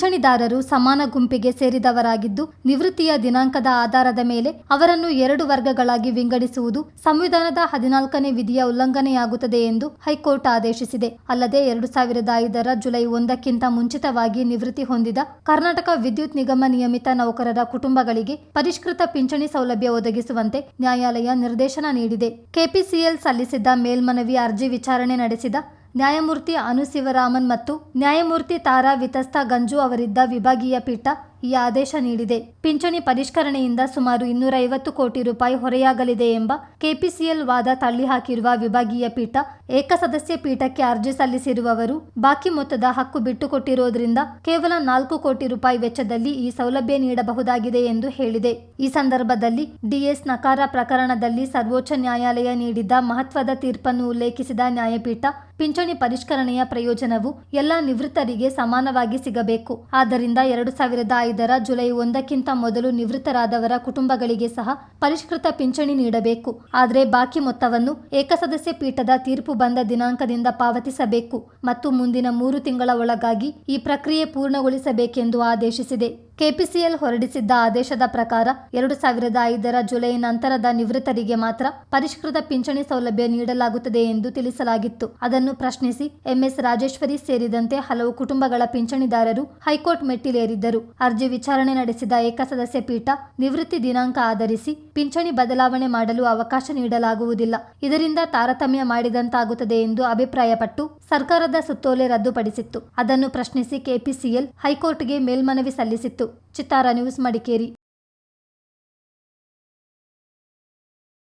ಪಿಂಚಣಿದಾರರು ಸಮಾನ ಗುಂಪಿಗೆ ಸೇರಿದವರಾಗಿದ್ದು, ನಿವೃತ್ತಿಯ ದಿನಾಂಕದ ಆಧಾರದ ಮೇಲೆ ಅವರನ್ನು 2 ವರ್ಗಗಳಾಗಿ ವಿಂಗಡಿಸುವುದು ಸಂವಿಧಾನದ 14ನೇ ವಿಧಿಯ ಉಲ್ಲಂಘನೆಯಾಗುತ್ತದೆ ಎಂದು ಹೈಕೋರ್ಟ್ ಆದೇಶಿಸಿದೆ. ಅಲ್ಲದೆ 2005ರ ಜುಲೈ 1ಕ್ಕಿಂತ ಮುಂಚಿತವಾಗಿ ನಿವೃತ್ತಿ ಹೊಂದಿದ ಕರ್ನಾಟಕ ವಿದ್ಯುತ್ ನಿಗಮ ನಿಯಮಿತ ನೌಕರರ ಕುಟುಂಬಗಳಿಗೆ ಪರಿಷ್ಕೃತ ಪಿಂಚಣಿ ಸೌಲಭ್ಯ ಒದಗಿಸುವಂತೆ ನ್ಯಾಯಾಲಯ ನಿರ್ದೇಶನ ನೀಡಿದೆ. ಕೆಪಿಸಿಎಲ್ ಸಲ್ಲಿಸಿದ್ದ ಮೇಲ್ಮನವಿ ಅರ್ಜಿ ವಿಚಾರಣೆ ನಡೆಸಿದ ನ್ಯಾಯಮೂರ್ತಿ ಅನು ಶಿವರಾಮನ್ ಮತ್ತು ನ್ಯಾಯಮೂರ್ತಿ ತಾರಾ ವಿತಸ್ತಾ ಗಂಜು ಅವರಿದ್ದ ವಿಭಾಗೀಯ ಪೀಠ ಈ ಆದೇಶ ನೀಡಿದೆ. ಪಿಂಚಣಿ ಪರಿಷ್ಕರಣೆಯಿಂದ ಸುಮಾರು 250 ಕೋಟಿ ರೂಪಾಯಿ ಹೊರೆಯಾಗಲಿದೆ ಎಂಬ ಕೆಪಿಸಿಎಲ್ ವಾದ ತಳ್ಳಿಹಾಕಿರುವ ವಿಭಾಗೀಯ ಪೀಠ, ಏಕಸದಸ್ಯ ಪೀಠಕ್ಕೆ ಅರ್ಜಿ ಸಲ್ಲಿಸಿರುವವರು ಬಾಕಿ ಮೊತ್ತದ ಹಕ್ಕು ಬಿಟ್ಟುಕೊಟ್ಟಿರೋದ್ರಿಂದ ಕೇವಲ 4 ಕೋಟಿ ರೂಪಾಯಿ ವೆಚ್ಚದಲ್ಲಿ ಈ ಸೌಲಭ್ಯ ನೀಡಬಹುದಾಗಿದೆ ಎಂದು ಹೇಳಿದೆ. ಈ ಸಂದರ್ಭದಲ್ಲಿ ಡಿಎಸ್ ನಕಾರ ಪ್ರಕರಣದಲ್ಲಿ ಸರ್ವೋಚ್ಚ ನ್ಯಾಯಾಲಯ ನೀಡಿದ್ದ ಮಹತ್ವದ ತೀರ್ಪನ್ನು ಉಲ್ಲೇಖಿಸಿದ ನ್ಯಾಯಪೀಠ, ಪಿಂಚಣಿ ಪರಿಷ್ಕರಣೆಯ ಪ್ರಯೋಜನವು ಎಲ್ಲ ನಿವೃತ್ತರಿಗೆ ಸಮಾನವಾಗಿ ಸಿಗಬೇಕು. ಆದ್ದರಿಂದ 2005ರ ಜುಲೈ 1ಕ್ಕಿಂತ ಮೊದಲು ನಿವೃತ್ತರಾದವರ ಕುಟುಂಬಗಳಿಗೆ ಸಹ ಪರಿಷ್ಕೃತ ಪಿಂಚಣಿ ನೀಡಬೇಕು. ಆದರೆ ಬಾಕಿ ಮೊತ್ತವನ್ನು ಏಕಸದಸ್ಯ ಪೀಠದ ತೀರ್ಪು ಬಂದ ದಿನಾಂಕದಿಂದ ಪಾವತಿಸಬೇಕು ಮತ್ತು ಮುಂದಿನ 3 ತಿಂಗಳ ಒಳಗಾಗಿ ಈ ಪ್ರಕ್ರಿಯೆ ಪೂರ್ಣಗೊಳಿಸಬೇಕೆಂದು ಆದೇಶಿಸಿದೆ. ಕೆಪಿಸಿಎಲ್ ಹೊರಡಿಸಿದ್ದ ಆದೇಶದ ಪ್ರಕಾರ 2005ರ ಜುಲೈ ನಂತರದ ನಿವೃತ್ತರಿಗೆ ಮಾತ್ರ ಪರಿಷ್ಕೃತ ಪಿಂಚಣಿ ಸೌಲಭ್ಯ ನೀಡಲಾಗುತ್ತದೆ ಎಂದು ತಿಳಿಸಲಾಗಿತ್ತು. ಅದನ್ನು ಪ್ರಶ್ನಿಸಿ ಎಂಎಸ್ ರಾಜೇಶ್ವರಿ ಸೇರಿದಂತೆ ಹಲವು ಕುಟುಂಬಗಳ ಪಿಂಚಣಿದಾರರು ಹೈಕೋರ್ಟ್ ಮೆಟ್ಟಿಲೇರಿದ್ದರು. ಅರ್ಜಿ ವಿಚಾರಣೆ ನಡೆಸಿದ ಏಕಸದಸ್ಯ ಪೀಠ, ನಿವೃತ್ತಿ ದಿನಾಂಕ ಆಧರಿಸಿ ಪಿಂಚಣಿ ಬದಲಾವಣೆ ಮಾಡಲು ಅವಕಾಶ ನೀಡಲಾಗುವುದಿಲ್ಲ, ಇದರಿಂದ ತಾರತಮ್ಯ ಮಾಡಿದಂತಾಗುತ್ತದೆ ಎಂದು ಅಭಿಪ್ರಾಯಪಟ್ಟು ಸರ್ಕಾರದ ಸುತ್ತೋಲೆ ರದ್ದುಪಡಿಸಿತ್ತು. ಅದನ್ನು ಪ್ರಶ್ನಿಸಿ ಕೆಪಿಸಿಎಲ್ ಹೈಕೋರ್ಟ್ಗೆ ಮೇಲ್ಮನವಿ ಸಲ್ಲಿಸಿತ್ತು. ಚಿತ್ತಾರ ನ್ಯೂಸ್, ಮಡಿಕೇರಿ.